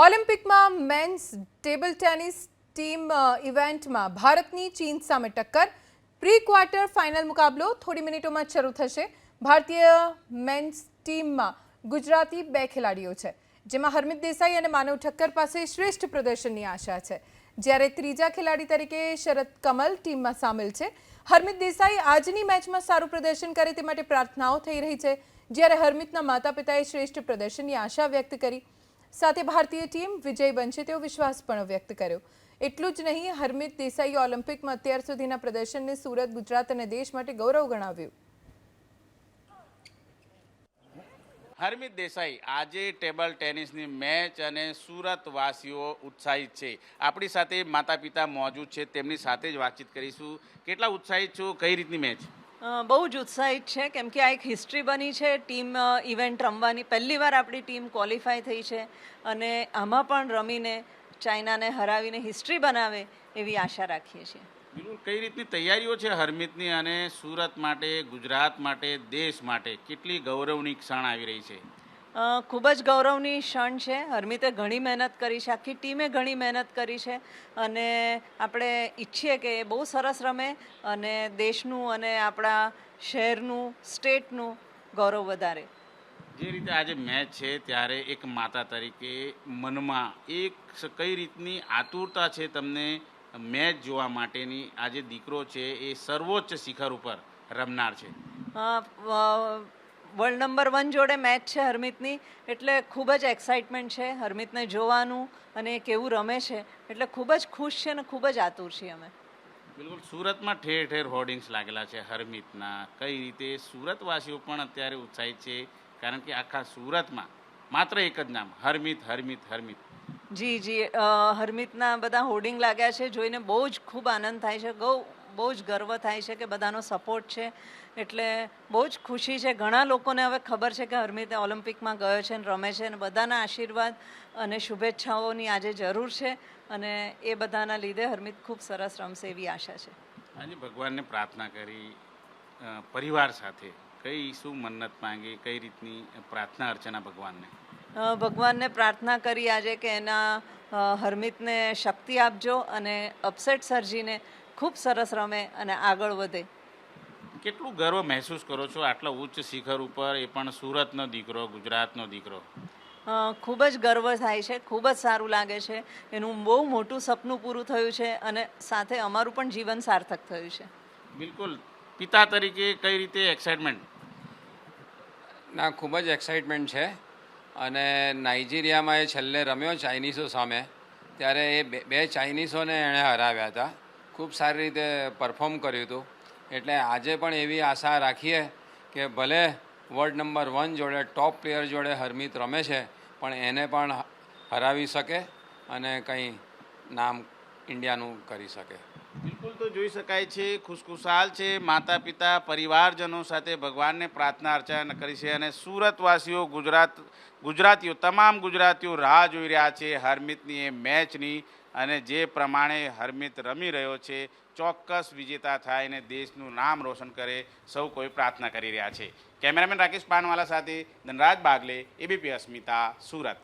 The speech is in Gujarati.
ઓલિમ્પિકમાં મેન્સ ટેબલ ટેનિસ ટીમ ઇવેન્ટમાં ભારતની ચીન સામે ટક્કર. પ્રી ક્વાર્ટર ફાઇનલ મુકાબલો થોડી મિનિટોમાં શરૂ થશે. ભારતીય મેન્સ ટીમમાં ગુજરાતી બે ખેલાડીઓ છે, જેમાં હરમિત દેસાઈ અને માનવ ઠક્કર પાસે શ્રેષ્ઠ પ્રદર્શનની આશા છે, જ્યારે ત્રીજા ખેલાડી તરીકે શરદ કમલ ટીમમાં સામેલ છે. હરમિત દેસાઈ આજની મેચમાં સારું પ્રદર્શન કરે તે માટે પ્રાર્થનાઓ થઈ રહી છે, જ્યારે હરમિતના માતા પિતાએ શ્રેષ્ઠ પ્રદર્શનની આશા વ્યક્ત કરી. સાથે ભારતીય ટીમ વિજય બનશે તેવો વિશ્વાસ પણ વ્યક્ત કર્યો. એટલું જ નહીં, હરમિત દેસાઈએ ઓલિમ્પિકમાં અત્યાર સુધીના પ્રદર્શનને સુરત, ગુજરાત અને દેશ માટે ગૌરવ ગણાવ્યું. હરમિત દેસાઈ આજે ટેબલ ટેનિસની મેચ અને સુરતવાસીઓ ઉત્સાહિત છે. આપણી સાથે માતા પિતા મોજૂદ છે, તેમની સાથે જ વાતચીત કરીશું. કેટલા ઉત્સાહિત છો? કઈ રીતની મેચ? બહુ જ ઉત્સાહિત છે, કેમ કે આ એક હિસ્ટ્રી બની છે ટીમ ઇવેન્ટ રમવાની. પહેલીવાર આપણી ટીમ ક્વોલિફાય થઈ છે અને આમાં પણ રમીને ચાઇનાને હરાવીને હિસ્ટ્રી બનાવે એવી આશા રાખીએ છીએ. બિલકુલ. કઈ રીતની તૈયારીઓ છે હરમિતની અને સુરત માટે, ગુજરાત માટે, દેશ માટે કેટલી ગૌરવની ક્ષણ આવી રહી છે? ખૂબ જ ગૌરવની ક્ષણ છે. હરમિતે ઘણી મહેનત કરી છે, આખી ટીમે ઘણી મહેનત કરી છે અને આપણે ઈચ્છીએ કે એ બહુ સરસ રમે અને દેશનું અને આપણા શહેરનું, સ્ટેટનું ગૌરવ વધારે. જે રીતે આજે મેચ છે ત્યારે એક માતા તરીકે મનમાં કઈ રીતની આતુરતા છે તમને મેચ જોવા માટેની? આજે દીકરો છે એ સર્વોચ્ચ શિખર ઉપર રમનાર છે. વર્લ્ડ નંબર 1 જોડે મેચ છે હરમિતની, એટલે ખૂબ જ એક્સાઇટમેન્ટ છે હરમિતને જોવાનું અને એ કેવું રમે છે, એટલે ખૂબ જ ખુશ છે અને ખૂબ જ આતુર છીએ અમે. બિલકુલ. સુરતમાં ઠેર ઠેર હોર્ડિંગ્સ લાગેલા છે હરમિતના. કઈ રીતે સુરતવાસીઓ પણ અત્યારે ઉત્સાહિત છે, કારણ કે આખા સુરતમાં માત્ર એક જ નામ, હરમિત, હરમિત, હરમિત. જી, હરમિતના બધા હોર્ડિંગ લાગ્યા છે, જોઈને બહુ જ ખૂબ આનંદ થાય છે. બહુ જ ગર્વ થાય છે કે બધાનો સપોર્ટ છે, એટલે બહુ જ ખુશી છે. ઘણા લોકોને હવે ખબર છે કે હરમિત ઓલિમ્પિકમાં ગયો છે અને રમે છે, અને બધાના આશીર્વાદ અને શુભેચ્છાઓની આજે જરૂર છે અને એ બધાના લીધે હરમિત ખૂબ સરસ રમશે એવી આશા છે. આજે ભગવાનને પ્રાર્થના કરી પરિવાર સાથે, શું મન્નત માંગી, કઈ રીતની પ્રાર્થના અર્ચના ભગવાનને? ભગવાનને પ્રાર્થના કરી આજે કે એના હરમિતને શક્તિ આપજો અને અપસેટ સર્જીને ખૂબ સરસ રમે અને આગળ વધે. કેટલું ગર્વ મહેસૂસ કરો છો આટલા ઉચ્ચ શિખર ઉપર, એ પણ સુરતનો દીકરો, ગુજરાતનો દીકરો? ખૂબ જ ગર્વ થાય છે, ખૂબ જ સારું લાગે છે. એનું બહુ મોટું સપનું પૂરું થયું છે અને સાથે અમારું પણ જીવન સાર્થક થયું છે. બિલકુલ. પિતા તરીકે કઈ રીતે એક્સાઇટમેન્ટ? ના, ખૂબ જ એક્સાઇટમેન્ટ છે. અને નાઇજીરિયામાં એ છેલ્લે રમ્યો ચાઇનીઝો સામે, ત્યારે એ બે ચાઇનીઝોને એણે હરાવ્યા હતા. ખૂબ સારી રીતે પરફોર્મ કર્યું હતું. એટલે આજે પણ એવી આશા રાખીએ કે ભલે વર્લ્ડ નંબર 1 જોડે, ટોપ પ્લેયર જોડે હરમિત રમે છે, પણ એને પણ હરાવી શકે અને કંઈ નામ ઇન્ડિયાનું કરી શકે. બિલકુલ. તો જોઈ શકાય છે ખુશખુશાલ છે માતા પિતા પરિવારજનો સાથે ભગવાનને પ્રાર્થના અર્ચના કરી છે અને સુરતવાસીઓ, ગુજરાતીઓ, તમામ ગુજરાતીઓ રાહ જોઈ રહ્યા છે હરમિતની એ મેચની. અને જે પ્રમાણે હરમિત રમી રહ્યો છે, ચોક્કસ વિજેતા થાય અને દેશનું નામ રોશન કરે, સૌ કોઈ પ્રાર્થના કરી રહ્યા છે. કેમેરામેન રાકેશ પાનવાલા સાથે ધનરાજ બાગલે, એબીપી અસ્મિતા, સુરત.